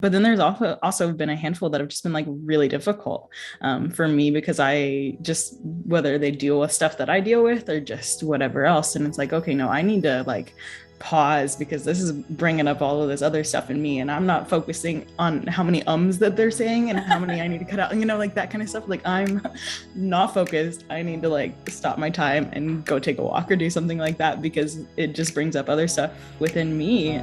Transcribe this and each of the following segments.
But then there's also been a handful that have just been like really difficult for me because I just, whether they deal with stuff that I deal with or just whatever else. And it's like, okay, no, I need to like pause because this is bringing up all of this other stuff in me. And I'm not focusing on how many ums that they're saying and how many I need to cut out, like that kind of stuff. Like I'm not focused. I need to like stop my time and go take a walk or do something like that because it just brings up other stuff within me.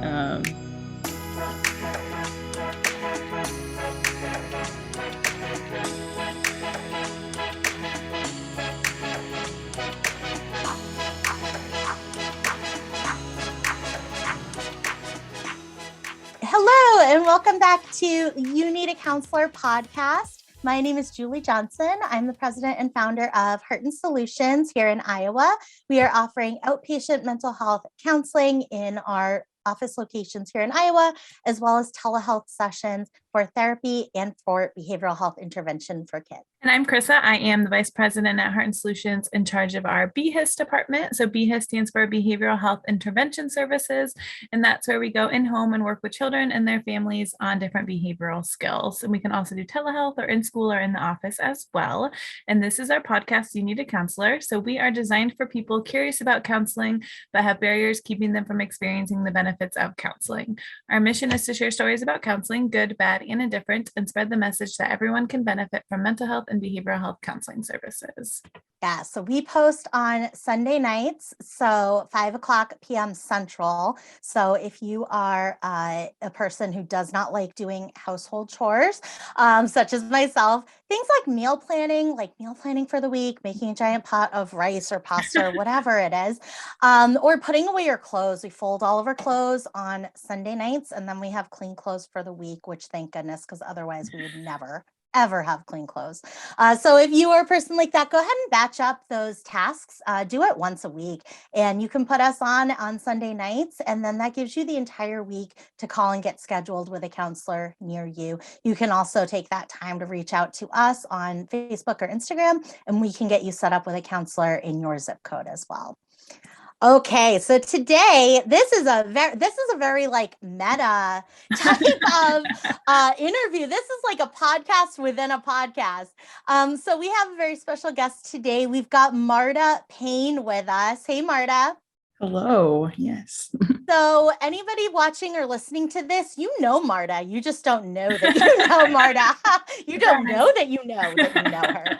Hello, and welcome back to You Need a Counselor podcast. My name is Julie Johnson. I'm the president and founder of Martas Solutions here in Iowa. We are offering outpatient mental health counseling in our office locations here in Iowa, as well as telehealth sessions for therapy and for behavioral health intervention for kids. And I'm Chrissa. I am the vice president at Martas Solutions in charge of our BHIS department. So BHIS stands for Behavioral Health Intervention Services. And that's where we go in home and work with children and their families on different behavioral skills. And we can also do telehealth or in school or in the office as well. And this is our podcast, You Need a Counselor. So we are designed for people curious about counseling, but have barriers keeping them from experiencing the benefits of counseling. Our mission is to share stories about counseling, good, bad, and indifferent, and spread the message that everyone can benefit from mental health and behavioral health counseling services. Yeah, so we post on Sunday nights, so 5:00 p.m. Central. So if you are a person who does not like doing household chores, such as myself, things like meal planning for the week, making a giant pot of rice or pasta or whatever it is, or putting away your clothes. We fold all of our clothes on Sunday nights, and then we have clean clothes for the week, which thank goodness, because otherwise we would never ever have clean clothes. So if you are a person like that, go ahead and batch up those tasks. Do it once a week, and you can put us on Sunday nights, and then that gives you the entire week to call and get scheduled with a counselor near you. You can also take that time to reach out to us on Facebook or Instagram, and we can get you set up with a counselor in your zip code as well. Okay, so today this is a very like meta type of interview. This is like a podcast within a podcast. So we have a very special guest today. We've got Marta Payne with us. Hey, Marta. Hello. Yes. So anybody watching or listening to this, you know Marta. You just don't know that you know Marta. You don't know that you know her.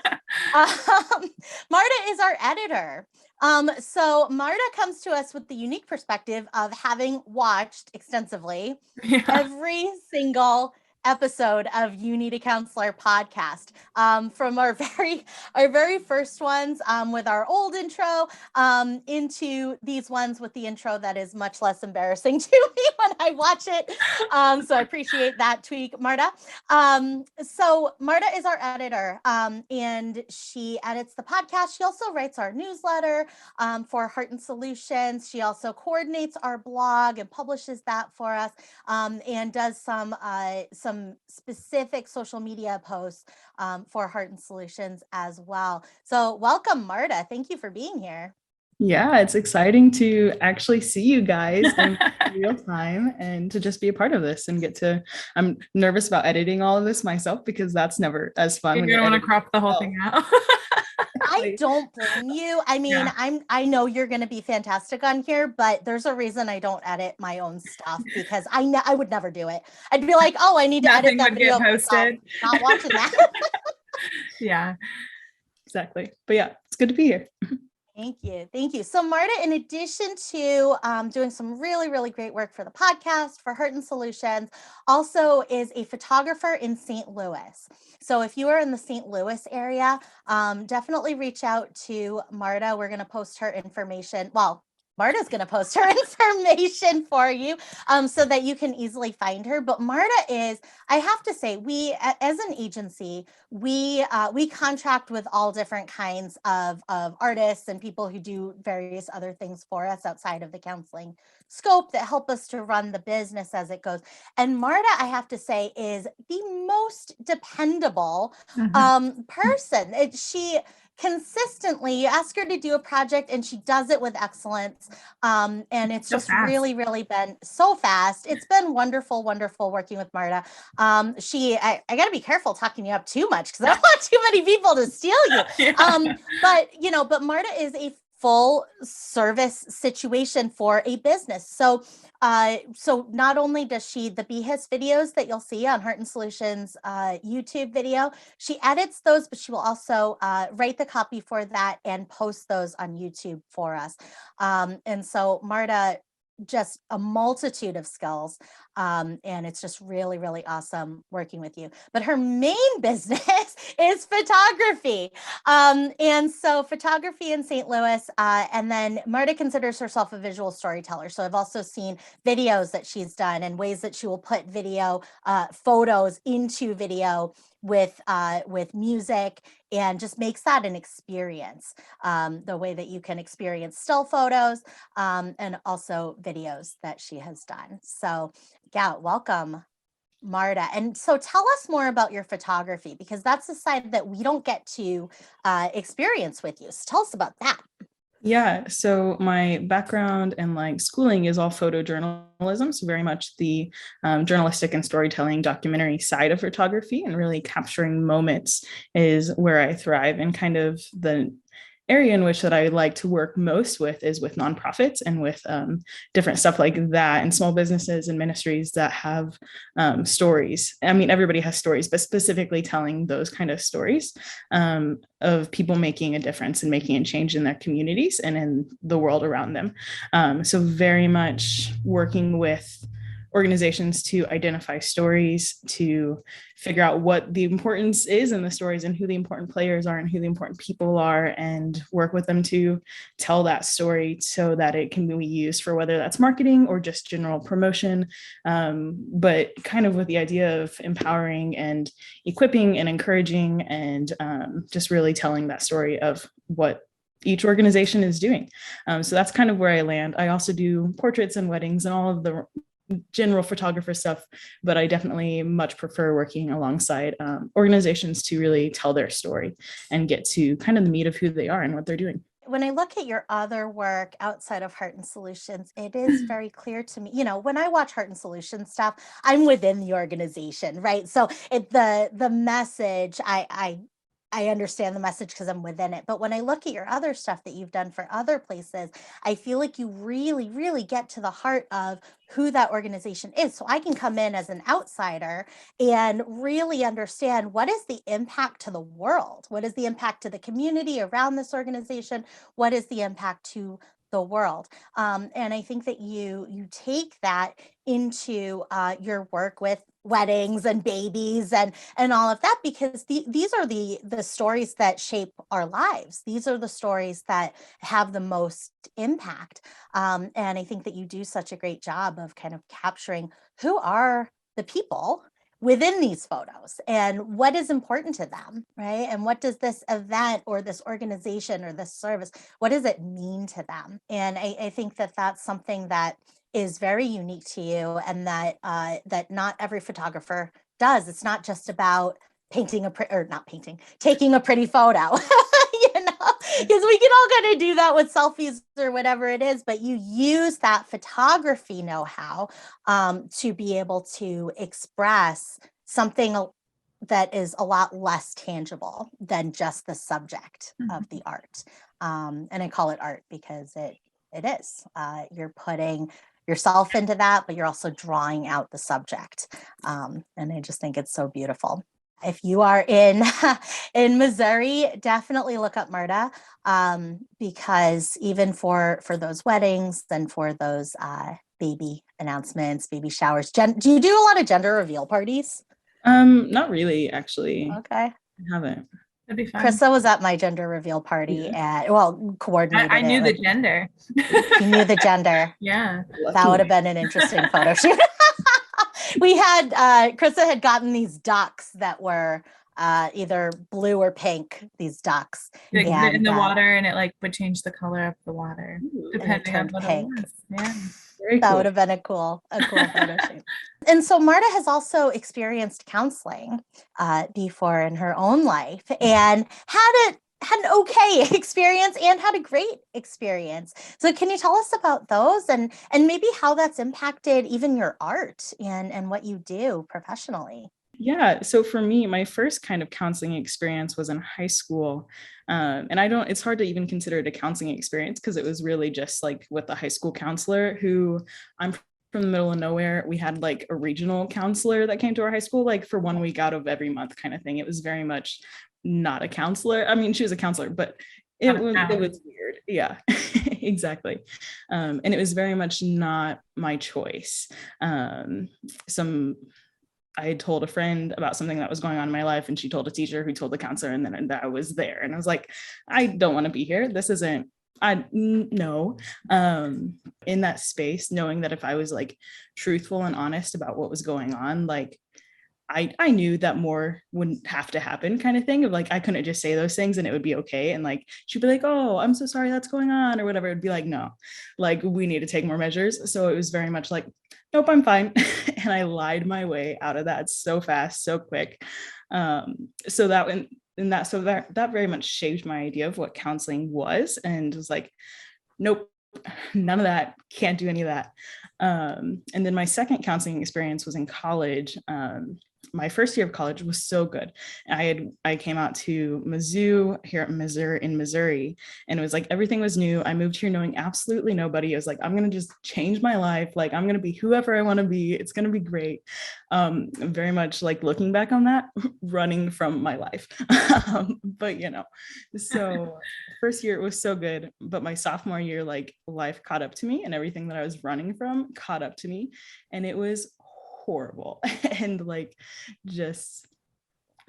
Marta is our editor. So Marta comes to us with the unique perspective of having watched extensively every single episode of You Need a Counselor podcast, from our very first ones with our old intro into these ones with the intro that is much less embarrassing to me when I watch it. So I appreciate that tweak, Marta. So Marta is our editor, and she edits the podcast. She also writes our newsletter for Martas Solutions. She also coordinates our blog and publishes that for us, and does some specific social media posts for Martas Solutions as well. So welcome, Marta. Thank you for being here. Yeah, it's exciting to actually see you guys in real time and to just be a part of this and I'm nervous about editing all of this myself because that's never as fun. You're going to want to crop the whole thing out. I don't blame you. I mean, yeah. I know you're going to be fantastic on here, but there's a reason I don't edit my own stuff because I would never do it. I'd be like, oh, I need to edit that video. Posted. Not watching that. Yeah, exactly. But yeah, it's good to be here. Thank you. So Marta, in addition to doing some really, really great work for the podcast, for Martas Solutions, also is a photographer in St. Louis. So if you are in the St. Louis area, definitely reach out to Marta. We're going to post her information. Well, Marta's going to post her information for you so that you can easily find her. But Marta is, I have to say, we, as an agency, we contract with all different kinds of artists and people who do various other things for us outside of the counseling scope that help us to run the business as it goes. And Marta, I have to say, is the most dependable person. consistently. You ask her to do a project and she does it with excellence. And it's So just fast. really, really been so fast. It's been wonderful, wonderful working with Marta. I got to be careful talking you up too much because I don't want too many people to steal you. Yeah. But Marta is a full service situation for a business. So not only does she, the BHIS videos that you'll see on Heart and Solutions YouTube video, she edits those, but she will also write the copy for that and post those on YouTube for us. And so Marta, just a multitude of skills. And it's just really, really awesome working with you. But her main business is photography. And so photography in St. Louis, and then Marta considers herself a visual storyteller. So I've also seen videos that she's done and ways that she will put video, photos into video with music, and just makes that an experience, the way that you can experience still photos, and also videos that she has done. So yeah, welcome, Marta. And so tell us more about your photography, because that's the side that we don't get to experience with you. So tell us about that. Yeah, so my background and like schooling is all photojournalism, so very much the journalistic and storytelling documentary side of photography, and really capturing moments is where I thrive. And kind of the area in which that I like to work most with is with nonprofits and with different stuff like that, and small businesses and ministries that have stories. I mean, everybody has stories, but specifically telling those kind of stories of people making a difference and making a change in their communities and in the world around them. So very much working with organizations to identify stories, to figure out what the importance is in the stories and who the important players are and who the important people are, and work with them to tell that story so that it can be used for whether that's marketing or just general promotion, but kind of with the idea of empowering and equipping and encouraging, and just really telling that story of what each organization is doing. So that's kind of where I land. I also do portraits and weddings and all of the general photographer stuff, but I definitely much prefer working alongside organizations to really tell their story and get to kind of the meat of who they are and what they're doing. When I look at your other work outside of Heart and Solutions, it is very clear to me, when I watch Heart and Solutions stuff, I'm within the organization, right? So the message, I understand the message because I'm within it. But when I look at your other stuff that you've done for other places, I feel like you really, really get to the heart of who that organization is. So I can come in as an outsider and really understand, what is the impact to the world? What is the impact to the community around this organization? What is the impact to the world? And I think that you take that into your work with weddings and babies and all of that, because these are the stories that shape our lives. These are the stories that have the most impact. And I think that you do such a great job of kind of capturing who are the people within these photos and what is important to them, right? And what does this event or this organization or this service, what does it mean to them? And I think that that's something that is very unique to you, and that that not every photographer does. It's not just about taking a pretty photo, because we can all kind of do that with selfies or whatever it is, but you use that photography know-how to be able to express something that is a lot less tangible than just the subject of the art. And I call it art because it is. You're putting yourself into that, but you're also drawing out the subject. And I just think it's so beautiful. If you are in Missouri, definitely look up Marta, because even for those weddings and for those baby announcements, baby showers, do you do a lot of gender reveal parties? Not really, actually. Okay. I haven't. That'd be fun. Chrissa was at my gender reveal party coordinated. I knew the gender. You knew the gender. Yeah. That would have been an interesting photo shoot. We had, Chrissa had gotten these ducks that were either blue or pink, these ducks. Like in the water, and it like would change the color of the water depending on what it was. Yeah. Very that cool. would have been a cool photo shoot. And so Marta has also experienced counseling before in her own life. And how had an okay experience and had a great experience. So can you tell us about those and maybe how that's impacted even your art and what you do professionally? Yeah. So for me, my first kind of counseling experience was in high school. And it's hard to even consider it a counseling experience because it was really just like with the high school counselor who I'm from the middle of nowhere. We had like a regional counselor that came to our high school, like for 1 week out of every month kind of thing. It was very much not a counselor. I mean, she was a counselor, but it was weird. Yeah, exactly. And it was very much not my choice. I had told a friend about something that was going on in my life, and she told a teacher who told the counselor, and then I was there. And I was like, I don't want to be here. This isn't, I no. In that space, knowing that if I was like truthful and honest about what was going on, like I knew that more wouldn't have to happen kind of thing of like, I couldn't just say those things and it would be okay. And like, she'd be like, oh, I'm so sorry that's going on or whatever. It'd be like, no, like we need to take more measures. So it was very much like, nope, I'm fine. And I lied my way out of that so fast, so quick. So that that very much shaped my idea of what counseling was and was like, nope, none of that, can't do any of that. And then my second counseling experience was in college. My first year of college was so good. I came out to Mizzou here at Missouri, and it was like everything was new. I moved here knowing absolutely nobody. I was like, I'm gonna just change my life. Like I'm gonna be whoever I want to be. It's gonna be great. Very much like looking back on that, running from my life. But so first year it was so good, but my sophomore year, like life caught up to me, and everything that I was running from caught up to me, and it was horrible and like just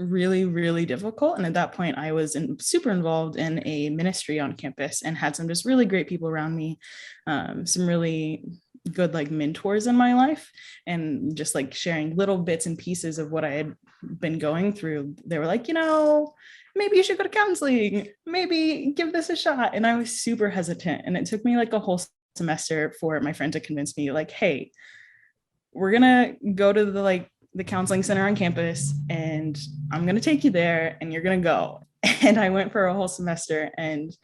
really, really difficult. And at that point, I was super involved in a ministry on campus and had some just really great people around me, some really good like mentors in my life, and just like sharing little bits and pieces of what I had been going through. They were like, maybe you should go to counseling, maybe give this a shot. And I was super hesitant. And it took me like a whole semester for my friend to convince me like, hey, we're gonna go to the counseling center on campus and I'm gonna take you there and you're gonna go. And I went for a whole semester and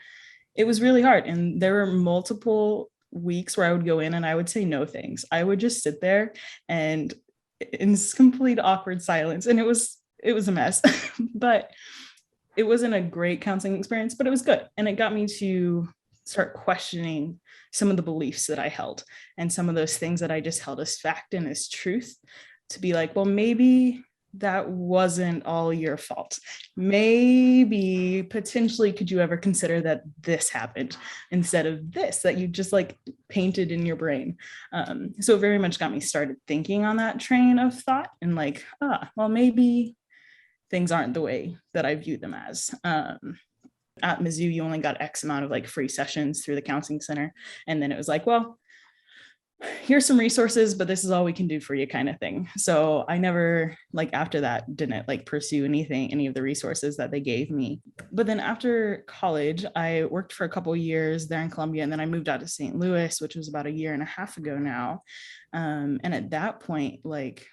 it was really hard. And there were multiple weeks where I would go in and I would say no things. I would just sit there and in complete awkward silence. And it was a mess. But it wasn't a great counseling experience, but it was good. And it got me to start questioning some of the beliefs that I held and some of those things that I just held as fact and as truth, to be like, well, maybe that wasn't all your fault. Maybe potentially could you ever consider that this happened instead of this that you just like painted in your brain. So it very much got me started thinking on that train of thought and like, well, maybe things aren't the way that I view them as. At Mizzou, you only got X amount of like free sessions through the counseling center. And then it was like, well, here's some resources, but this is all we can do for you kind of thing. So I never like after that didn't like pursue any of the resources that they gave me. But then after college, I worked for a couple of years there in Columbia, and then I moved out to St. Louis, which was about a year and a half ago now. And at that point, like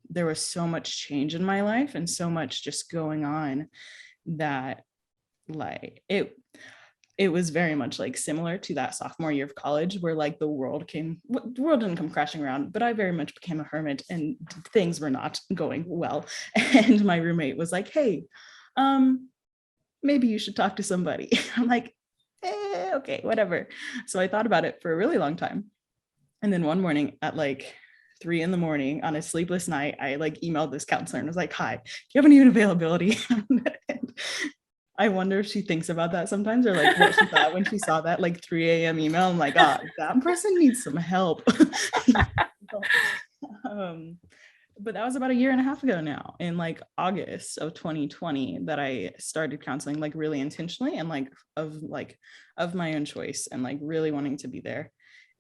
there was so much change in my life and so much just going on that like it was very much like similar to that sophomore year of college where like the world didn't come crashing around, but I very much became a hermit and things were not going well. And my roommate was like, hey, maybe you should talk to somebody. I'm like, okay, whatever. So I thought about it for a really long time. And then one morning at like 3 a.m. on a sleepless night, I like emailed this counselor and was like, hi, do you have any availability? I wonder if she thinks about that sometimes, or like what she thought when she saw that like 3 a.m. email. I'm like, that person needs some help. But that was about a year and a half ago now, in like August of 2020, that I started counseling like really intentionally and like of my own choice and like really wanting to be there.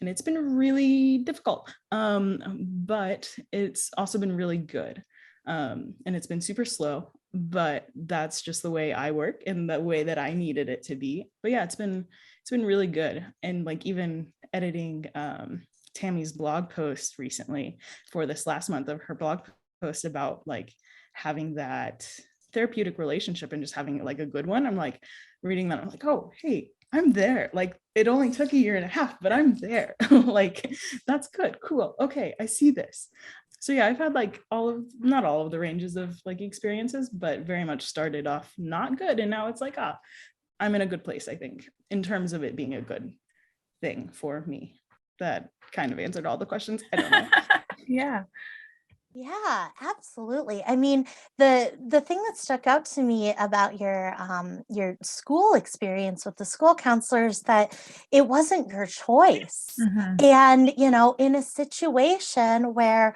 And it's been really difficult, but it's also been really good. And it's been super slow, but that's just the way I work and the way that I needed it to be. But yeah, it's been really good. And like even editing Tammy's blog post recently for this last month of her blog post about like having that therapeutic relationship and just having like a good one. I'm like reading that, I'm like, oh, hey, I'm there. Like it only took a year and a half, but I'm there. Like that's good. Cool. Okay, I see this. So yeah, I've had like not all of the ranges of like experiences, but very much started off not good. And now it's like, I'm in a good place, I think, in terms of it being a good thing for me. That kind of answered all the questions. I don't know. Yeah. Yeah, absolutely. I mean, the thing that stuck out to me about your school experience with the school counselors, that it wasn't your choice. Mhm. And, in a situation where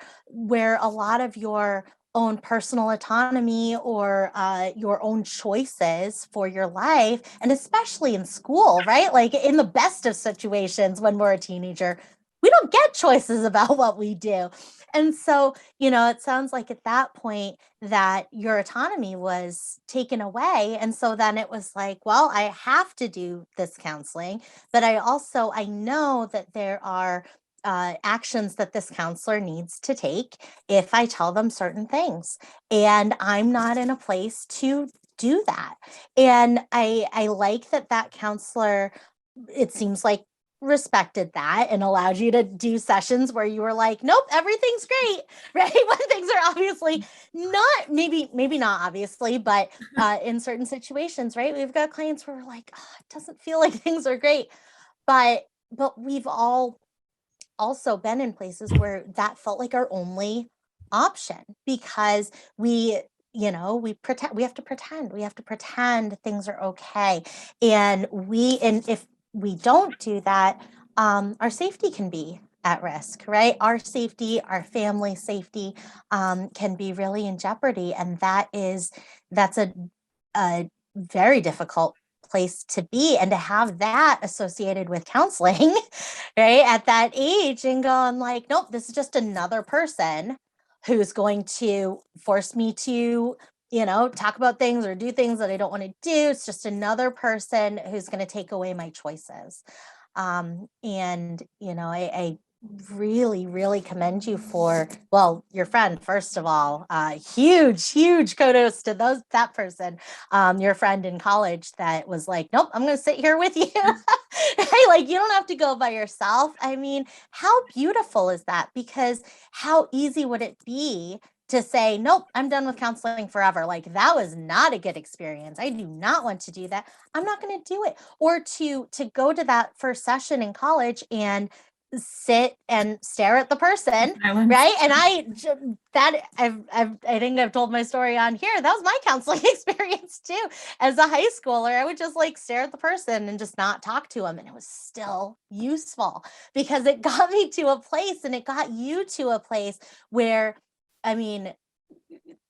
a lot of your own personal autonomy or your own choices for your life, and especially in school, right? Like in the best of situations when we're a teenager, we don't get choices about what we do. And so, it sounds like at that point that your autonomy was taken away. And so then it was like, well, I have to do this counseling, but I know that there are actions that this counselor needs to take if I tell them certain things. And I'm not in a place to do that. And I like that counselor, it seems like, respected that and allowed you to do sessions where you were like, nope, everything's great, right? When things are obviously not, maybe not obviously, but in certain situations, right? We've got clients where we're like, oh, it doesn't feel like things are great, but we've all also been in places where that felt like our only option, because we have to pretend things are okay. And if we don't do that, our safety can be at risk, right? Our safety, our family safety, can be really in jeopardy. And that's a very difficult place to be, and to have that associated with counseling right at that age, and going like, nope, this is just another person who's going to force me to talk about things or do things that I don't want to do. It's just another person who's going to take away my choices. And I really, really commend you for, well, your friend, first of all, huge kudos to that person, your friend in college that was like, nope, I'm going to sit here with you. Right? Like, you don't have to go by yourself. I mean, how beautiful is that? Because how easy would it be to say, nope, I'm done with counseling forever. Like, that was not a good experience. I do not want to do that. I'm not going to do it. Or to go to that first session in college and sit and stare at the person, Silence. right? And I think I've told my story on here. That was my counseling experience too. As a high schooler, I would just like stare at the person and just not talk to them, and it was still useful because it got me to a place, and it got you to a place where, I mean,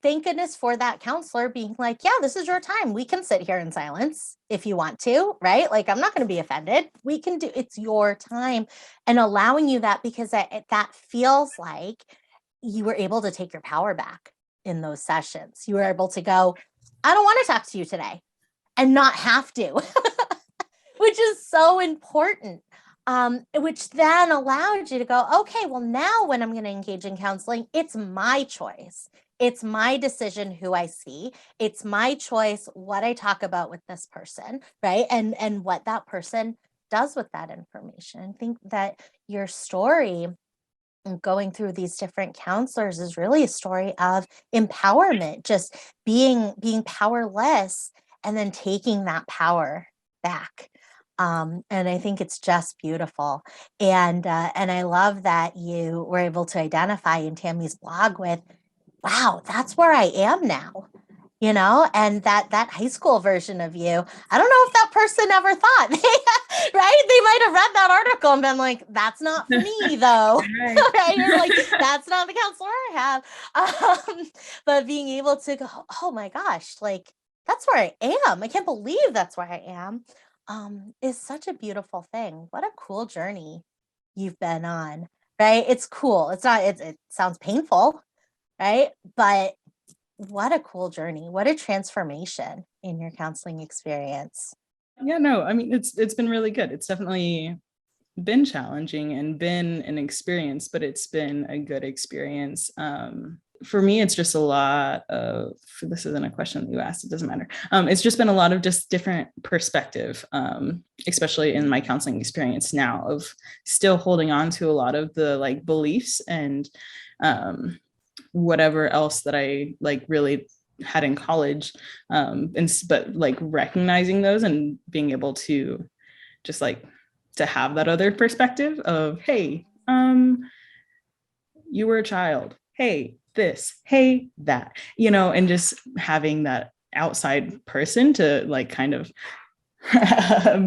thank goodness for that counselor being like, yeah, this is your time. We can sit here in silence if you want to, right? Like, I'm not going to be offended. We can do, it's your time, and allowing you that, because that feels like you were able to take your power back in those sessions. You were able to go, I don't want to talk to you today, and not have to, which is so important. Which then allowed you to go, okay, well, now when I'm going to engage in counseling, it's my choice. It's my decision who I see. It's my choice what I talk about with this person, right? And what that person does with that information. I think that your story going through these different counselors is really a story of empowerment, just being powerless and then taking that power back. And I think it's just beautiful. And I love that you were able to identify in Tammy's blog with, wow, that's where I am now, and that high school version of you. I don't know if that person ever thought, right? They might have read that article and been like, that's not for me though. Right. Right? You're like, that's not the counselor I have. But being able to go, oh my gosh, like, that's where I am. I can't believe that's where I am. Is such a beautiful thing. What a cool journey you've been on, right? It's cool. It's not, it sounds painful, right? But what a cool journey. What a transformation in your counseling experience. Yeah, no, I mean, it's been really good. It's definitely been challenging and been an experience, but it's been a good experience. for me, it's just a lot of, this isn't a question that you asked, it doesn't matter. It's just been a lot of just different perspective, especially in my counseling experience now, of still holding on to a lot of the like beliefs and whatever else that I like really had in college, but like recognizing those and being able to just like to have that other perspective of, hey, you were a child, hey, this, hey, that, you know, and just having that outside person to like kind of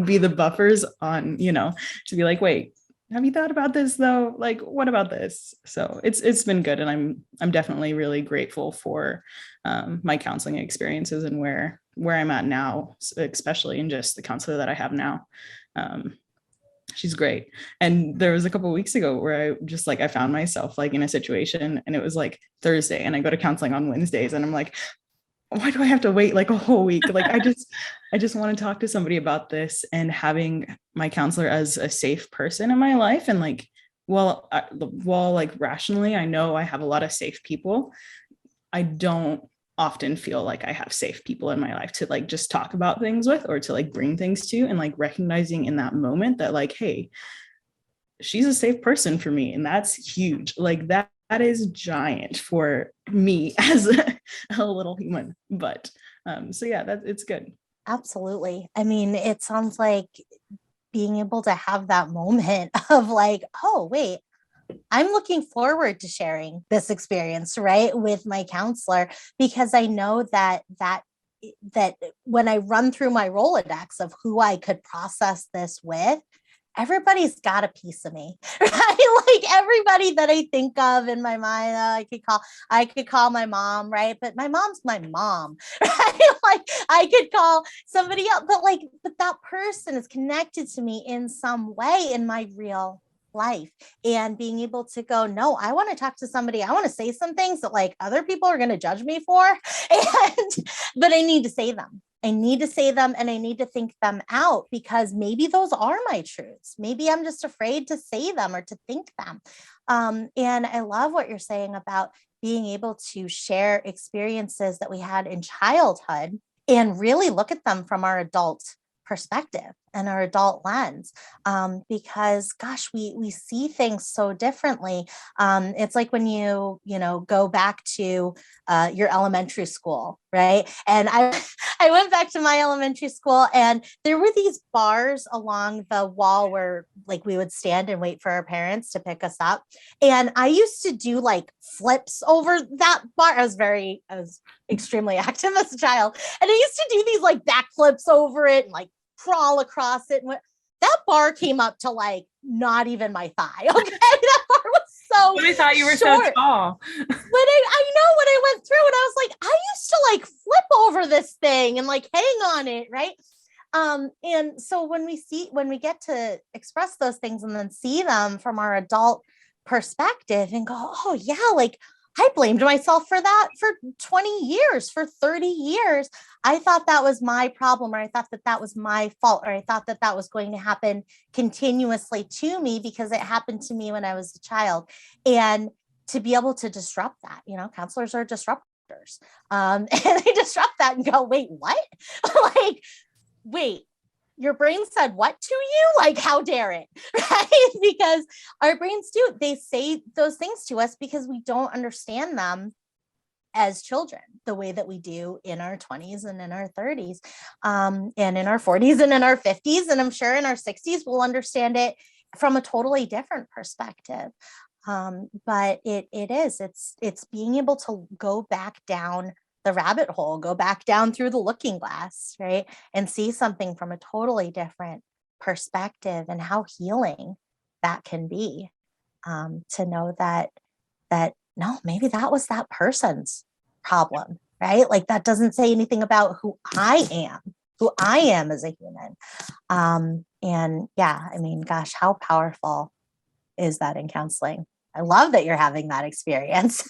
be the buffers on, you know, to be like, wait, have you thought about this though? Like, what about this? So it's been good. And I'm definitely really grateful for my counseling experiences and where I'm at now, especially in just the counselor that I have now. She's great. And there was a couple of weeks ago where I just like, I found myself like in a situation, and it was like Thursday and I go to counseling on Wednesdays, and I'm like, why do I have to wait like a whole week? Like, I just want to talk to somebody about this, and having my counselor as a safe person in my life. And like, well, like rationally, I know I have a lot of safe people. I don't often feel like I have safe people in my life to like just talk about things with, or to like bring things to, and like recognizing in that moment that like, hey, she's a safe person for me. And that's huge. Like that is giant for me as a little human. But so yeah, it's good. Absolutely. I mean, it sounds like being able to have that moment of like, oh, wait, I'm looking forward to sharing this experience, right, with my counselor, because I know that when I run through my Rolodex of who I could process this with, everybody's got a piece of me, right? Like everybody that I think of in my mind, I could call my mom, right? But my mom's my mom, right? Like I could call somebody else, but that person is connected to me in some way in my real life. And being able to go, no, I want to talk to somebody. I want to say some things that like other people are going to judge me for. But I need to say them. I need to say them, and I need to think them out, because maybe those are my truths. Maybe I'm just afraid to say them or to think them. And I love what you're saying about being able to share experiences that we had in childhood and really look at them from our adult perspective and our adult lens, because gosh, we see things so differently. It's like when you go back to your elementary school, right? And I went back to my elementary school, and there were these bars along the wall where like we would stand and wait for our parents to pick us up. And I used to do like flips over that bar. I was extremely active as a child, and I used to do these like backflips over it and like crawl across it. And that bar came up to like not even my thigh. Okay, that bar was so. But I thought you were short. so tall. But I know what I went through, and I was like, I used to like flip over this thing and like hang on it, right? And so when we get to express those things and then see them from our adult perspective and go, oh yeah, like I blamed myself for that for 20 years, for 30 years. I thought that was my problem, or I thought that was my fault, or I thought that was going to happen continuously to me because it happened to me when I was a child. And to be able to disrupt that, counselors are disruptors. And they disrupt that and go, wait, what? Like, wait, your brain said what to you? Like, how dare it, right? Because our brains they say those things to us because we don't understand them as children the way that we do in our 20s and in our 30s, and in our 40s and in our 50s. And I'm sure in our 60s, we'll understand it from a totally different perspective. But it's being able to go back down the rabbit hole, go back down through the looking glass, right? And see something from a totally different perspective, and how healing that can be, to know that no, maybe that was that person's problem, right? Like that doesn't say anything about who I am as a human. And yeah, I mean, gosh, how powerful is that in counseling? I love that you're having that experience.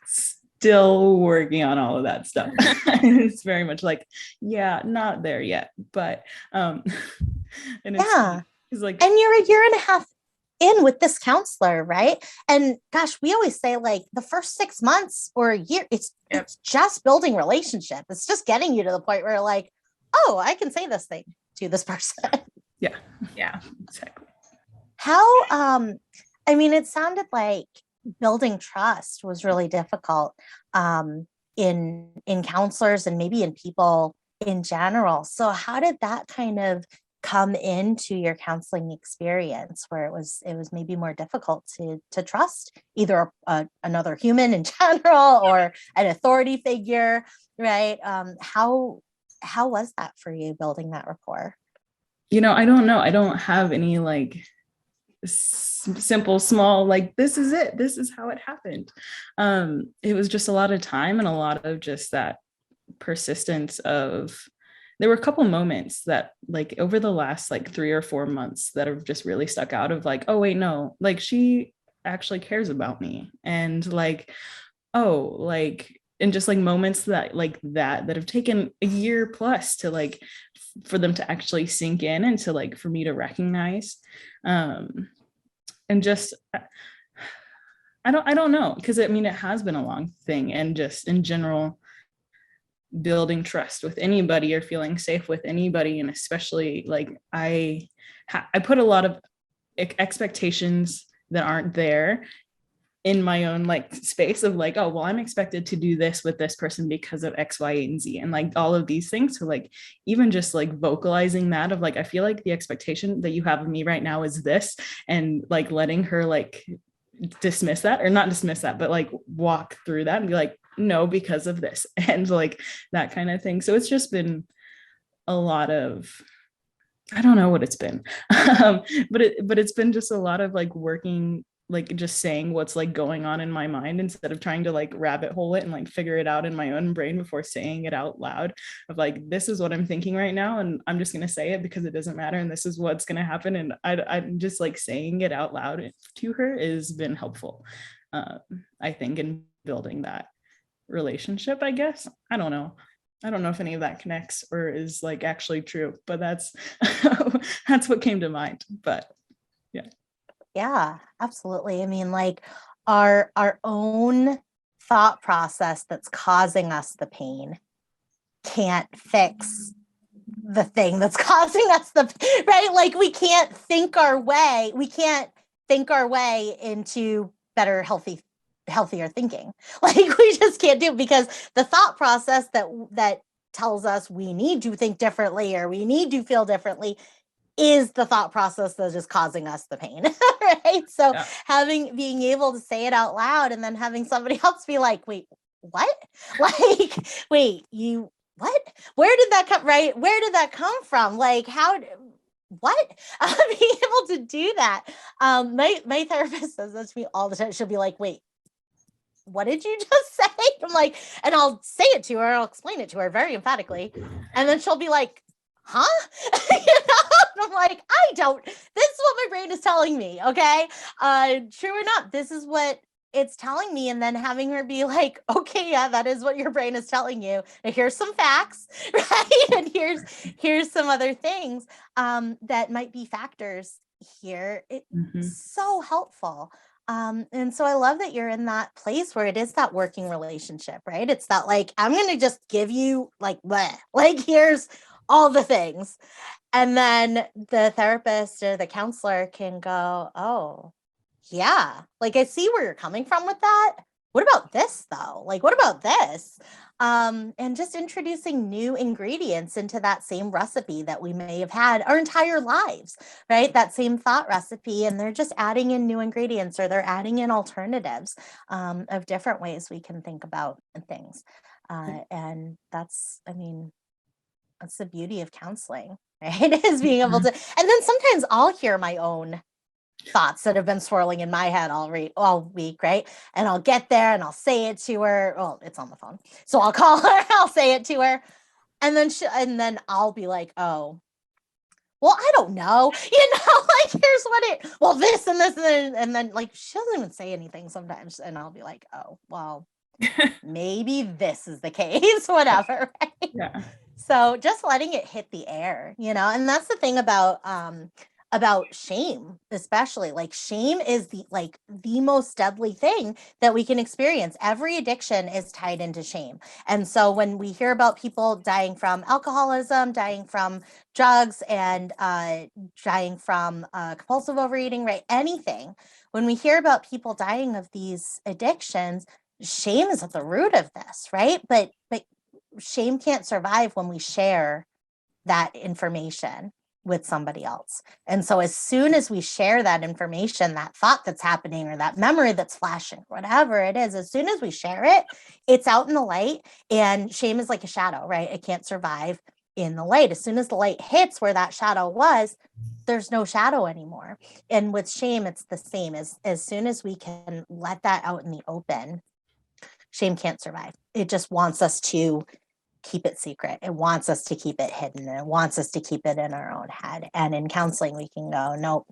Still working on all of that stuff. It's very much like, yeah, not there yet, but and it's like, and you're a year and a half in with this counselor, right? And gosh, we always say like the first 6 months or a year, it's just building relationship. It's just getting you to the point where like, oh, I can say this thing to this person. Yeah. Yeah. Exactly. How, I mean, it sounded like building trust was really difficult in counselors and maybe in people in general. So how did that kind of come into your counseling experience where it was maybe more difficult to trust either another human in general or an authority figure, right? How was that for you building that rapport? I don't know. I don't have any like simple, small, like, this is it. This is how it happened. It was just a lot of time and a lot of just that persistence of, there were a couple moments that like over the last like 3 or 4 months that have just really stuck out of like, oh wait, no, like she actually cares about me. And like, oh, like, and just like moments that like that have taken a year plus to like, for them to actually sink in and to like, for me to recognize. And just, I don't know. Cause I mean, it has been a long thing, and just in general, building trust with anybody or feeling safe with anybody. And especially like I put a lot of expectations that aren't there in my own like space of like, oh, well, I'm expected to do this with this person because of X, Y, and Z. And like all of these things. So like, even just like vocalizing that of like, I feel like the expectation that you have of me right now is this, and like letting her like dismiss that, or not dismiss that, but like walk through that and be like, no, because of this, and like that kind of thing. So it's just been a lot of, I don't know what it's been, but it's been just a lot of like working, like just saying what's like going on in my mind instead of trying to like rabbit hole it and like figure it out in my own brain before saying it out loud of like, this is what I'm thinking right now, and I'm just going to say it because it doesn't matter, and this is what's going to happen. And I'm just like saying it out loud to her has been helpful, I think, in building that relationship, I guess. I don't know if any of that connects or is like actually true, but that's that's what came to mind. But Yeah, absolutely. I mean, like our own thought process that's causing us the pain can't fix the thing that's causing us the right. Like we can't think our way into better, healthier thinking. Like we just can't do it, because the thought process that tells us we need to think differently or we need to feel differently is the thought process that's just causing us the pain. Right. So being able to say it out loud and then having somebody else be like, wait, what? Like, wait, you, what? Where did that come? Right. Where did that come from? Like, what? Being able to do that. My therapist says that to me all the time. She'll be like, wait, what did you just say? I'm like, and I'll say it to her, I'll explain it to her very emphatically. And then she'll be like, huh? And I'm like, this is what my brain is telling me. Okay. True or not, this is what it's telling me. And then having her be like, okay, yeah, that is what your brain is telling you. Now here's some facts, right? And here's some other things that might be factors here. It's so helpful. And so I love that you're in that place where it is that working relationship, right? It's that like, I'm going to just give you like, bleh, like, here's all the things. And then the therapist or the counselor can go, oh, yeah, like I see where you're coming from with that. What about this though? Like, what about this? And just introducing new ingredients into that same recipe that we may have had our entire lives, right? That same thought recipe, and they're just adding in new ingredients, or they're adding in alternatives of different ways we can think about things. And that's, I mean, that's the beauty of counseling, right? Is being able to, and then sometimes I'll hear my own thoughts that have been swirling in my head all week, right? And I'll get there and I'll say it to her. Well, it's on the phone, so I'll call her. I'll say it to her, and then I'll be like, oh, well, I don't know, like here's what it. Well, this and this and then like she doesn't even say anything sometimes, and I'll be like, oh, well, maybe this is the case, whatever. Right? Yeah. So just letting it hit the air, and that's the thing about about shame, especially. Like, shame is the most deadly thing that we can experience. Every addiction is tied into shame. And so when we hear about people dying from alcoholism, dying from drugs, and dying from compulsive overeating, right? Anything, when we hear about people dying of these addictions, shame is at the root of this, right? But shame can't survive when we share that information with somebody else. And so as soon as we share that information, that thought that's happening, or that memory that's flashing, whatever it is, as soon as we share it, it's out in the light. And shame is like a shadow, right? It can't survive in the light. As soon as the light hits where that shadow was, there's no shadow anymore. And with shame, it's the same. As soon as we can let that out in the open, shame can't survive. It just wants us to keep it secret. It wants us to keep it hidden. And it wants us to keep it in our own head. And in counseling, we can go, nope,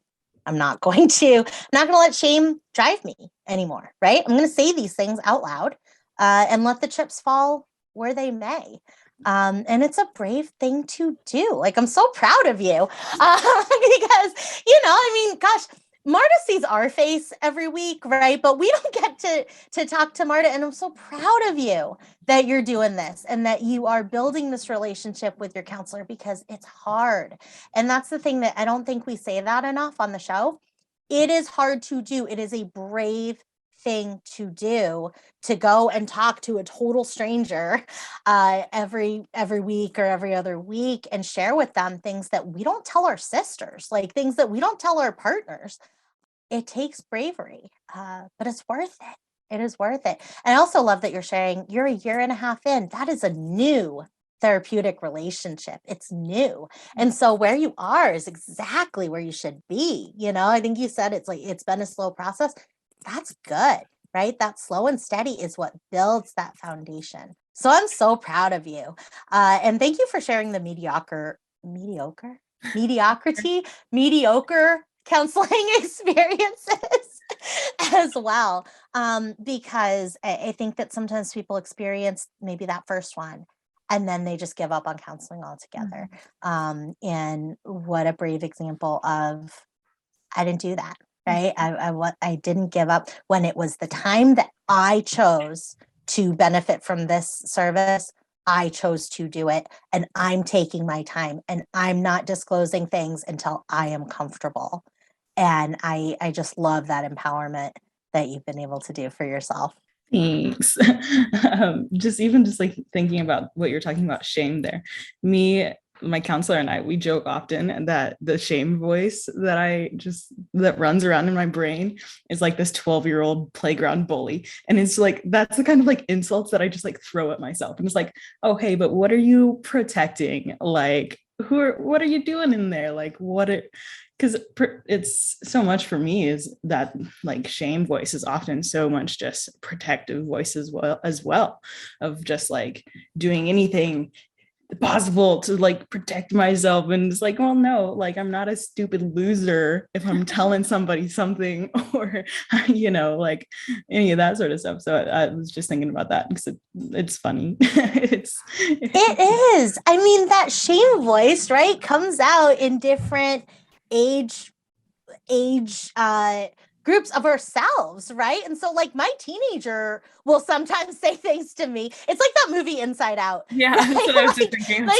I'm not going to let shame drive me anymore, right? I'm going to say these things out loud and let the chips fall where they may. And it's a brave thing to do. Like, I'm so proud of you because, I mean, gosh, Marta sees our face every week, right? But we don't get to talk to Marta. And I'm so proud of you that you're doing this and that you are building this relationship with your counselor, because it's hard. And that's the thing that I don't think we say that enough on the show. It is hard to do. It is a brave thing to do, to go and talk to a total stranger every week or every other week and share with them things that we don't tell our sisters, like things that we don't tell our partners. It takes bravery, but it's worth it. It is worth it. And I also love that you're sharing, you're a year and a half in. That is a new therapeutic relationship. It's new. And so where you are is exactly where you should be. I think you said it's been a slow process. That's good, right? That slow and steady is what builds that foundation. So I'm so proud of you. And thank you for sharing the mediocre counseling experiences as well. Because I think that sometimes people experience maybe that first one and then they just give up on counseling altogether. And what a brave example of, I didn't do that, right? I didn't give up when it was the time that I chose to benefit from this service. I chose to do it, and I'm taking my time, and I'm not disclosing things until I am comfortable. And I just love that empowerment that you've been able to do for yourself. Thanks. Just like thinking about what you're talking about, shame there. My counselor and I, we joke often that the shame voice that runs around in my brain is like this 12-year-old playground bully. And it's like, that's the kind of like insults that I just like throw at myself. And it's like, oh, hey, but what are you protecting? Like, what are you doing in there? Like, because it's so much for me is that like shame voice is often so much just protective voice as well of just like doing anything possible to like protect myself. And it's like, well, no, like I'm not a stupid loser if I'm telling somebody something or like any of that sort of stuff. So I was just thinking about that because it's funny. It is. I mean, that shame voice, right, comes out in different age groups of ourselves, right? And so like my teenager will sometimes say things to me. It's like that movie Inside Out. Yeah, right? That's what I was just thinking. My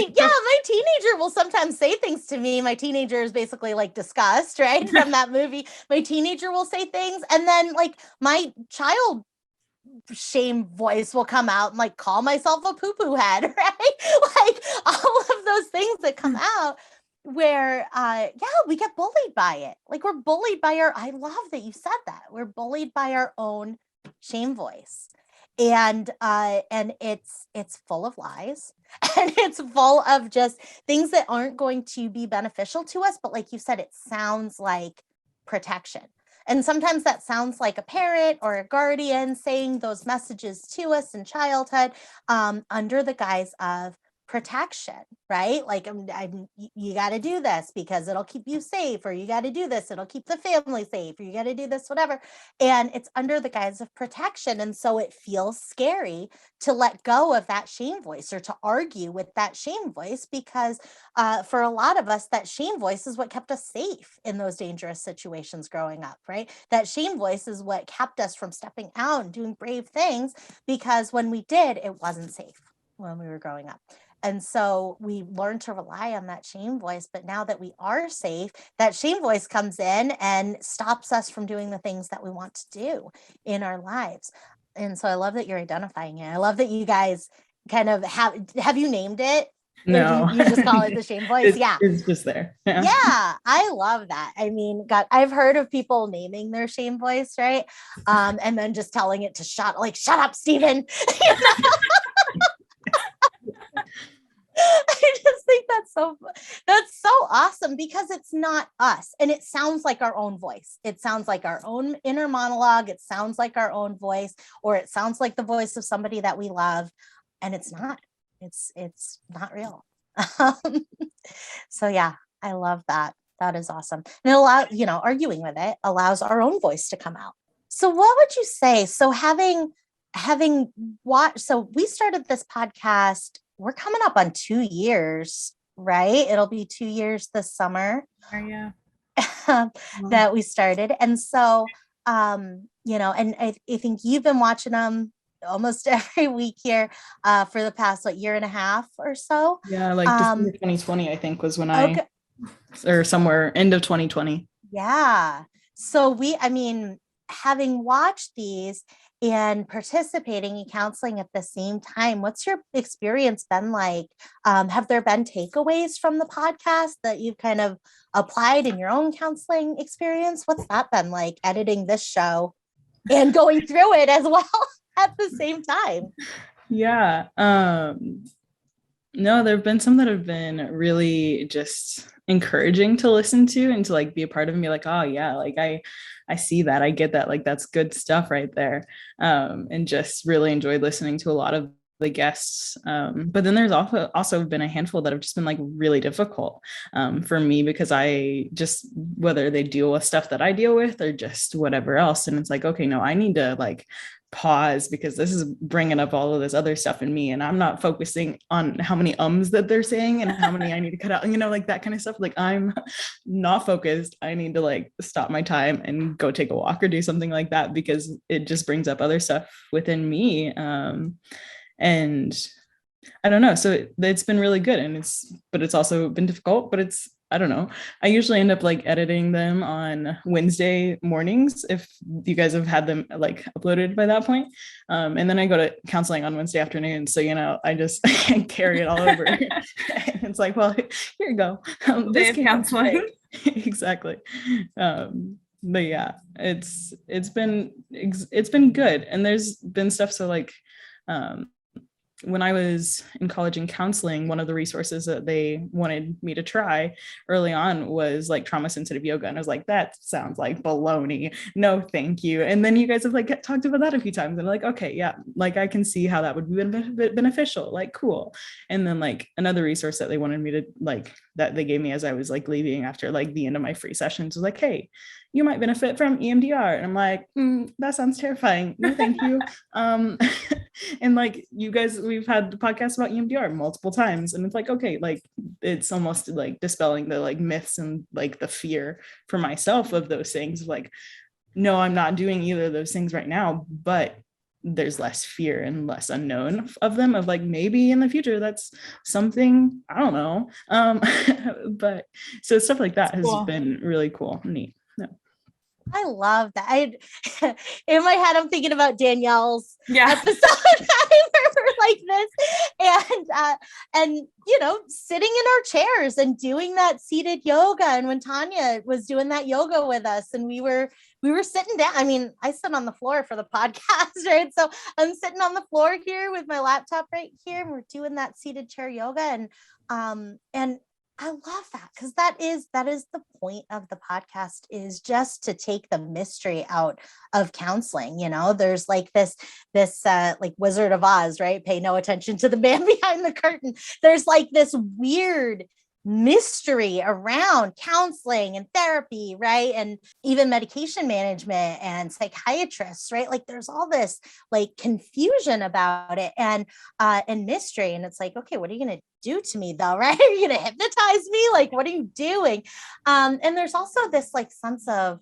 teenager will sometimes say things to me. My teenager is basically like disgust, right? From that movie. My teenager will say things, and then like my child shame voice will come out and like call myself a poo-poo head, right? Like all of those things that come out where we get bullied by it. Like we're bullied by I love that you said that. We're bullied by our own shame voice. And it's full of lies and it's full of just things that aren't going to be beneficial to us. But like you said, it sounds like protection. And sometimes that sounds like a parent or a guardian saying those messages to us in childhood under the guise of protection, right? Like you got to do this because it'll keep you safe, or you got to do this, it'll keep the family safe, or you got to do this, whatever. And it's under the guise of protection. And so it feels scary to let go of that shame voice or to argue with that shame voice, because for a lot of us, that shame voice is what kept us safe in those dangerous situations growing up, right? That shame voice is what kept us from stepping out and doing brave things, because when we did, it wasn't safe when we were growing up. And so we learned to rely on that shame voice. But now that we are safe, that shame voice comes in and stops us from doing the things that we want to do in our lives. And so I love that you're identifying it. I love that you guys kind of have you named it? No, You just call it the shame voice. Yeah. It's just there. Yeah, I love that. I mean, God, I've heard of people naming their shame voice, right? And then just telling it to shut up, Stephen. I just think that's so awesome, because it's not us, and it sounds like our own voice. It sounds like our own inner monologue. It sounds like our own voice, or it sounds like the voice of somebody that we love, and it's not. It's not real. So yeah, I love that. That is awesome. And arguing with it allows our own voice to come out. So what would you say? So having watched, so we started this podcast, we're coming up on 2 years, right? It'll be 2 years this summer. Yeah. That we started. And so, and I think you've been watching them almost every week here for the past year and a half or so. Yeah, like December 2020, I think, was when or somewhere end of 2020. Yeah. So having watched these and participating in counseling at the same time, what's your experience been like? Have there been takeaways from the podcast that you've kind of applied in your own counseling experience? What's that been like, editing this show and going through it as well at the same time? Yeah. No, there have been some that have been really just encouraging to listen to and to be a part of, and be like, oh yeah, I see that, I get that, that's good stuff right there. And just really enjoyed listening to a lot of the guests. But then there's also been a handful that have just been really difficult for me, because I just, whether they deal with stuff that I deal with or just whatever else. And it's okay, no, I need to pause, because this is bringing up all of this other stuff in me, and I'm not focusing on how many ums that they're saying and how many I need to cut out, that kind of stuff. I'm not focused. I need to stop my time and go take a walk or do something like that, because it just brings up other stuff within me. And I don't know. So it's been really good, and it's also been difficult, but I don't know. I usually end up editing them on Wednesday mornings, if you guys have had them uploaded by that point. And then I go to counseling on Wednesday afternoon. So, I just carry it all over. It's well, here you go. This counseling. Exactly. But yeah, it's been good. And there's been stuff. So when I was in college and counseling, one of the resources that they wanted me to try early on was trauma sensitive yoga. And I was that sounds like baloney. No, thank you. And then you guys have talked about that a few times, and okay, yeah, I can see how that would be beneficial. Cool. And then another resource that they wanted me to that they gave me as I was leaving after the end of my free sessions was hey, you might benefit from EMDR. And I'm that sounds terrifying. No, thank you. And you guys, we've had podcasts about EMDR multiple times, and it's okay, it's almost dispelling the myths and the fear for myself of those things. No, I'm not doing either of those things right now, but there's less fear and less unknown of them, of maybe in the future that's something, I don't know. But so stuff like that has been really cool, neat. Yeah. I love that. In my head, I'm thinking about Danielle's episode. I remember this, and sitting in our chairs and doing that seated yoga. And when Tanya was doing that yoga with us, and we were sitting down. I mean, I sit on the floor for the podcast, right? So I'm sitting on the floor here with my laptop right here, and we're doing that seated chair yoga, and I love that, because that is the point of the podcast, is just to take the mystery out of counseling. There's like this like Wizard of Oz, right? Pay no attention to the man behind the curtain. There's like this weird mystery around counseling and therapy, right? And even medication management and psychiatrists, right? Like there's all this like confusion about it and mystery. And it's like, okay, what are you going to do to me though, right? Are you going to hypnotize me? Like, what are you doing? And there's also this like sense of,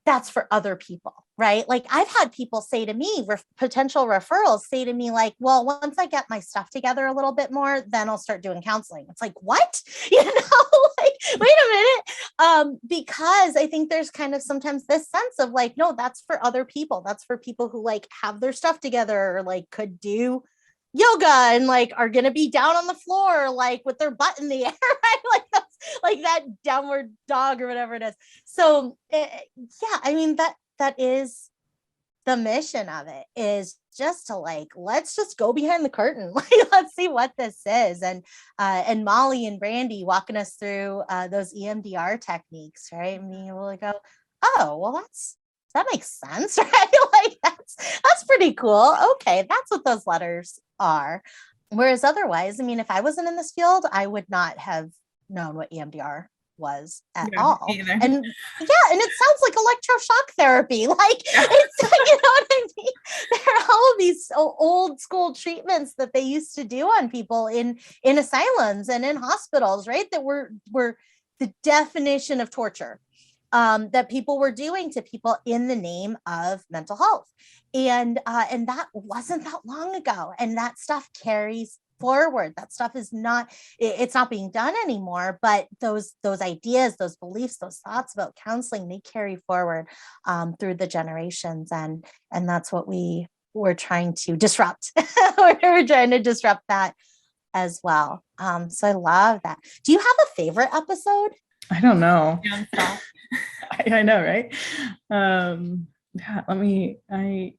that's for other people, right? Like I've had people say to me, potential referrals say to me like, well, once I get my stuff together a little bit more, then I'll start doing counseling. It's like, what? Like, wait a minute. Because I think there's kind of sometimes this sense of like, no, that's for other people. That's for people who like have their stuff together or like could do yoga and like are going to be down on the floor, like with their butt in the air, right? Like that's like that downward dog or whatever it is. So yeah, I mean, that is the mission of it, is just to like, let's just go behind the curtain. Like, let's see what this is. And Molly and Brandy walking us through those EMDR techniques, right? And being able to go, oh, well, that makes sense, right? Like that's pretty cool. Okay, that's what those letters are. Whereas otherwise, I mean, if I wasn't in this field, I would not have known what EMDR was at all. Either. And and it sounds like electroshock therapy. Like it's, you know what I mean? There are all of these old school treatments that they used to do on people in asylums and in hospitals, right? That were the definition of torture. That people were doing to people in the name of mental health. And that wasn't that long ago. And that stuff carries forward. That stuff is not, it's not being done anymore, but those ideas, those beliefs, those thoughts about counseling, they carry forward through the generations. And that's what we're trying to disrupt. We're trying to disrupt that as well. So I love that. Do you have a favorite episode? I don't know. Yeah, I know, right? Yeah, I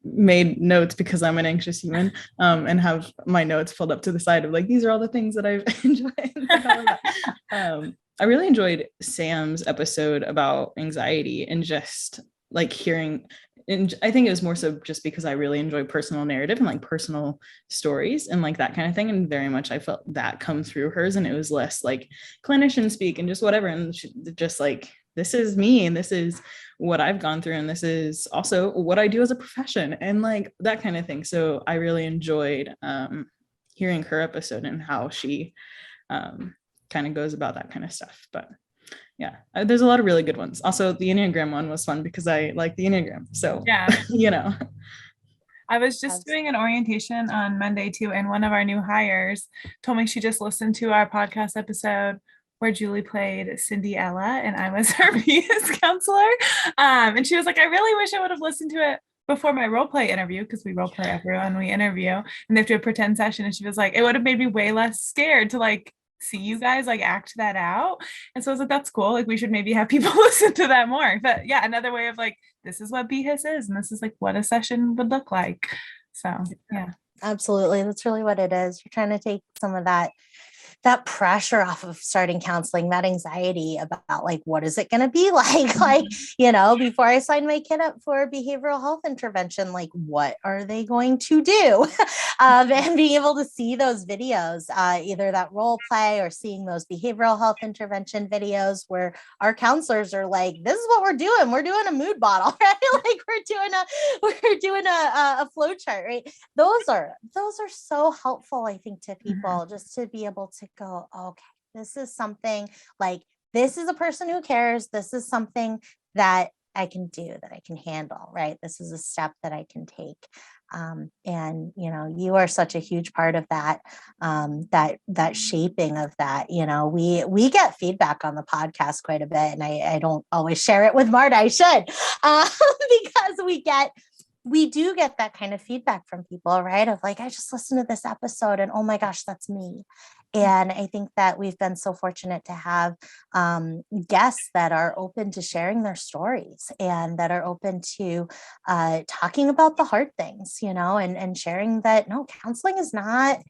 made notes because I'm an anxious human, and have my notes pulled up to the side of like, these are all the things that I've enjoyed. I really enjoyed Sam's episode about anxiety and just like hearing, and I think it was more so just because I really enjoy personal narrative and like personal stories and like that kind of thing. And very much I felt that come through hers, and it was less like clinician speak and just whatever. And just like, this is me and this is what I've gone through. And this is also what I do as a profession and like that kind of thing. So I really enjoyed hearing her episode and how she kind of goes about that kind of stuff. But yeah, there's a lot of really good ones. Also, the Enneagram one was fun because I like the Enneagram. So, yeah, I was just doing an orientation on Monday too, and one of our new hires told me she just listened to our podcast episode where Julie played Cindy Ella and I was her PS counselor. And she was like, I really wish I would have listened to it before my role play interview, because we role play everyone we interview and they have to do a pretend session. And she was like, it would have made me way less scared to like see you guys like act that out. And so I was like, that's cool. Like we should maybe have people listen to that more. But yeah, another way of like, this is what BHIS is. And this is like what a session would look like. So yeah. Absolutely. That's really what it is. You're trying to take some of that pressure off of starting counseling, that anxiety about like, what is it going to be like, before I sign my kid up for behavioral health intervention, like, what are they going to do? And being able to see those videos, either that role play or seeing those behavioral health intervention videos where our counselors are like, this is what we're doing. We're doing a mood bottle, right? Like we're doing a flow chart, right? Those are so helpful, I think, to people, just to be able to go, okay, this is something like, this is a person who cares. This is something that I can do, that I can handle, right? This is a step that I can take. And, you are such a huge part of that, that shaping of that. We get feedback on the podcast quite a bit, and I don't always share it with Marta. I should, because we do get that kind of feedback from people, right? Of like, I just listened to this episode and oh my gosh, that's me. And I think that we've been so fortunate to have guests that are open to sharing their stories and that are open to talking about the hard things, and sharing that, no, counseling is not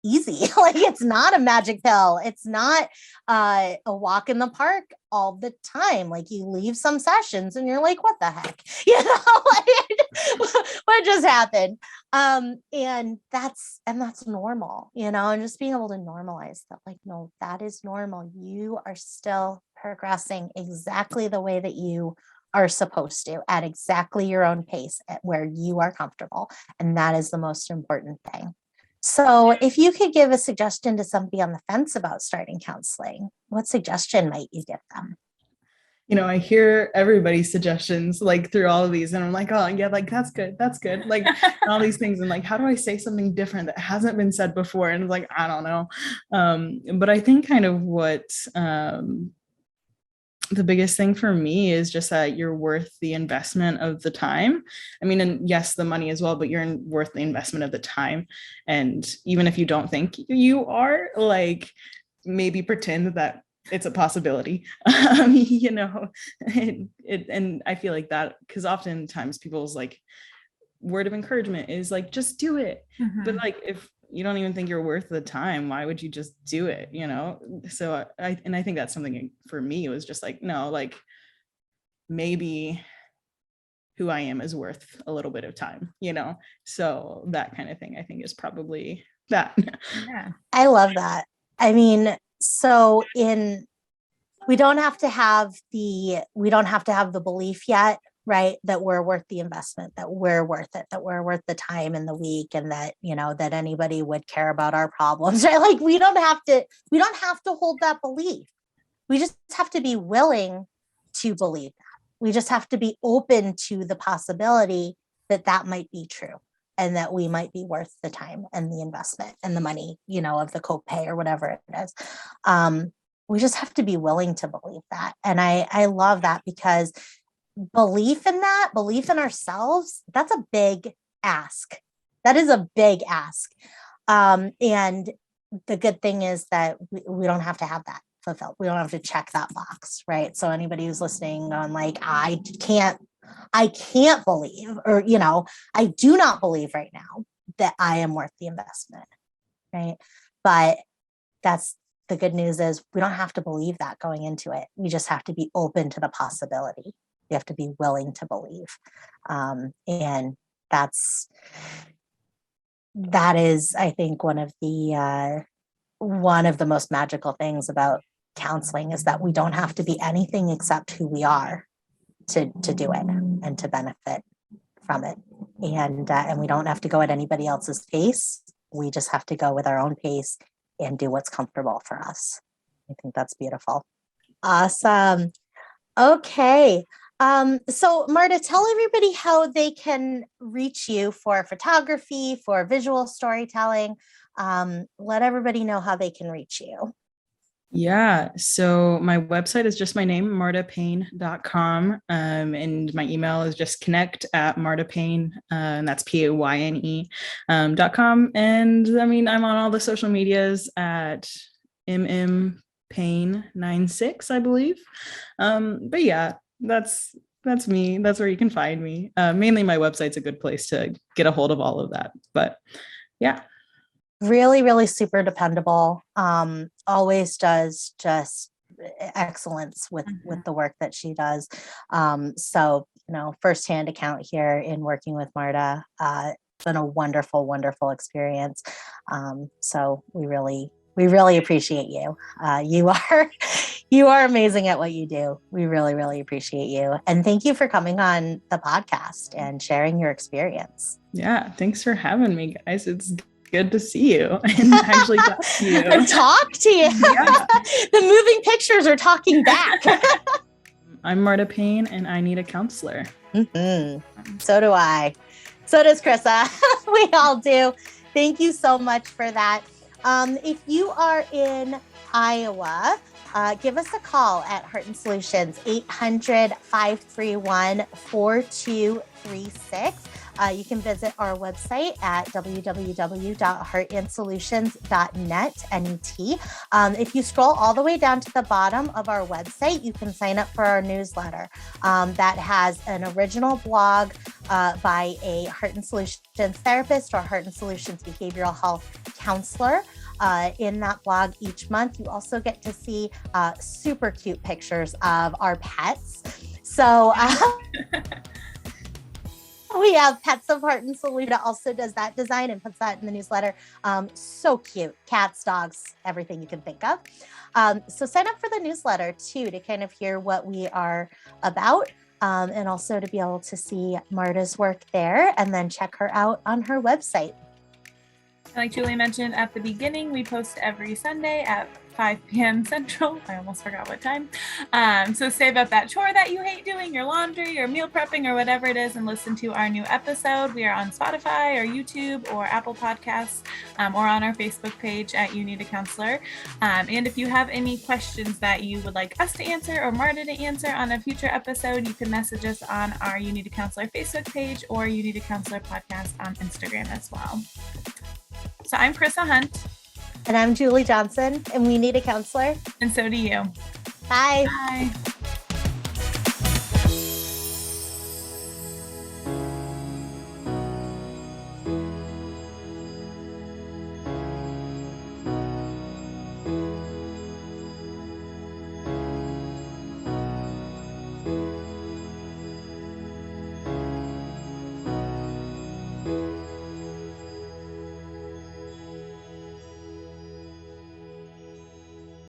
easy. Like, it's not a magic pill. It's not a walk in the park all the time. Like, you leave some sessions and you're like, what the heck? Like, what just happened? And that's normal, and just being able to normalize that, like, no, that is normal. You are still progressing exactly the way that you are supposed to, at exactly your own pace, at where you are comfortable. And that is the most important thing. So if you could give a suggestion to somebody on the fence about starting counseling, what suggestion might you give them? I hear everybody's suggestions like through all of these, and I'm like, oh yeah, like that's good, like all these things, and like, how do I say something different that hasn't been said before? And it's like, I don't know. But I think kind of what the biggest thing for me is just that you're worth the investment of the time. I mean, and yes, the money as well, but you're worth the investment of the time. And even if you don't think you are, like, maybe pretend that it's a possibility. And I feel like that, because oftentimes people's like word of encouragement is like, just do it. Mm-hmm. But like, if you don't even think you're worth the time, why would you just do it? So I think that's something for me, it was just like, no, like, maybe who I am is worth a little bit of time, so that kind of thing, I think, is probably that. Yeah, I love that. I mean, so we don't have to have the belief yet, right, that we're worth the investment, that we're worth it, that we're worth the time and the week, and that, that anybody would care about our problems, right? Like, we don't have to hold that belief. We just have to be willing to believe that. We just have to be open to the possibility that that might be true, and that we might be worth the time and the investment and the money, of the copay or whatever it is. We just have to be willing to believe that. And I love that, because belief in ourselves, that's a big ask. That is a big ask. And the good thing is that we don't have to have that fulfilled. We don't have to check that box, right? So anybody who's listening on like, I can't believe, or, I do not believe right now that I am worth the investment, right? But that's the good news, is we don't have to believe that going into it. We just have to be open to the possibility. You have to be willing to believe. And that is, I think, one of the most magical things about counseling, is that we don't have to be anything except who we are to do it and to benefit from it. And we don't have to go at anybody else's pace. We just have to go with our own pace and do what's comfortable for us. I think that's beautiful. Awesome. Okay. So Marta, tell everybody how they can reach you for photography, for visual storytelling. Let everybody know how they can reach you. Yeah, so my website is just my name, martapayne.com. And my email is just connect@martapayne, and that's PAYNE.com. And I mean, I'm on all the social medias at mmpayne96, I believe. But yeah, that's me. That's where you can find me. Mainly my website's a good place to get a hold of all of that. But yeah. Really, really super dependable. Always does just excellence with the work that she does. So, firsthand account here in working with Marta. It's been a wonderful, wonderful experience. So we really appreciate you. You are amazing at what you do. We really, really appreciate you. And thank you for coming on the podcast and sharing your experience. Yeah, thanks for having me, guys. It's good to see you and actually talk to you. Talk to you. Yeah. The moving pictures are talking back. I'm Marta Payne, and I need a counselor. Mm-hmm. So do I. So does Chrissa. We all do. Thank you so much for that. If you are in Iowa, give us a call at Heart and Solutions, 800-531-4236. you can visit our website at www.heartandsolutions.net, N-E-T. If you scroll all the way down to the bottom of our website, you can sign up for our newsletter that has an original blog by a Heart and Solutions therapist or Heart and Solutions behavioral health counselor. In that blog each month, you also get to see super cute pictures of our pets. So we have Pets of Heart and Solution that also does that design and puts that in the newsletter. So cute. Cats, dogs, everything you can think of. So sign up for the newsletter too, to kind of hear what we are about. And also to be able to see Marta's work there and then check her out on her website. Like Julie mentioned at the beginning, we post every Sunday at 5 p.m. Central. I almost forgot what time. So save up that chore that you hate doing, your laundry or meal prepping or whatever it is, and listen to our new episode. We are on Spotify or YouTube or Apple Podcasts or on our Facebook page at You Need a Counselor. And if you have any questions that you would like us to answer or Marta to answer on a future episode, you can message us on our You Need a Counselor Facebook page or You Need a Counselor podcast on Instagram as well. So I'm Chrissa Hunt. And I'm Julie Johnson, and we need a counselor. And so do you. Bye. Bye.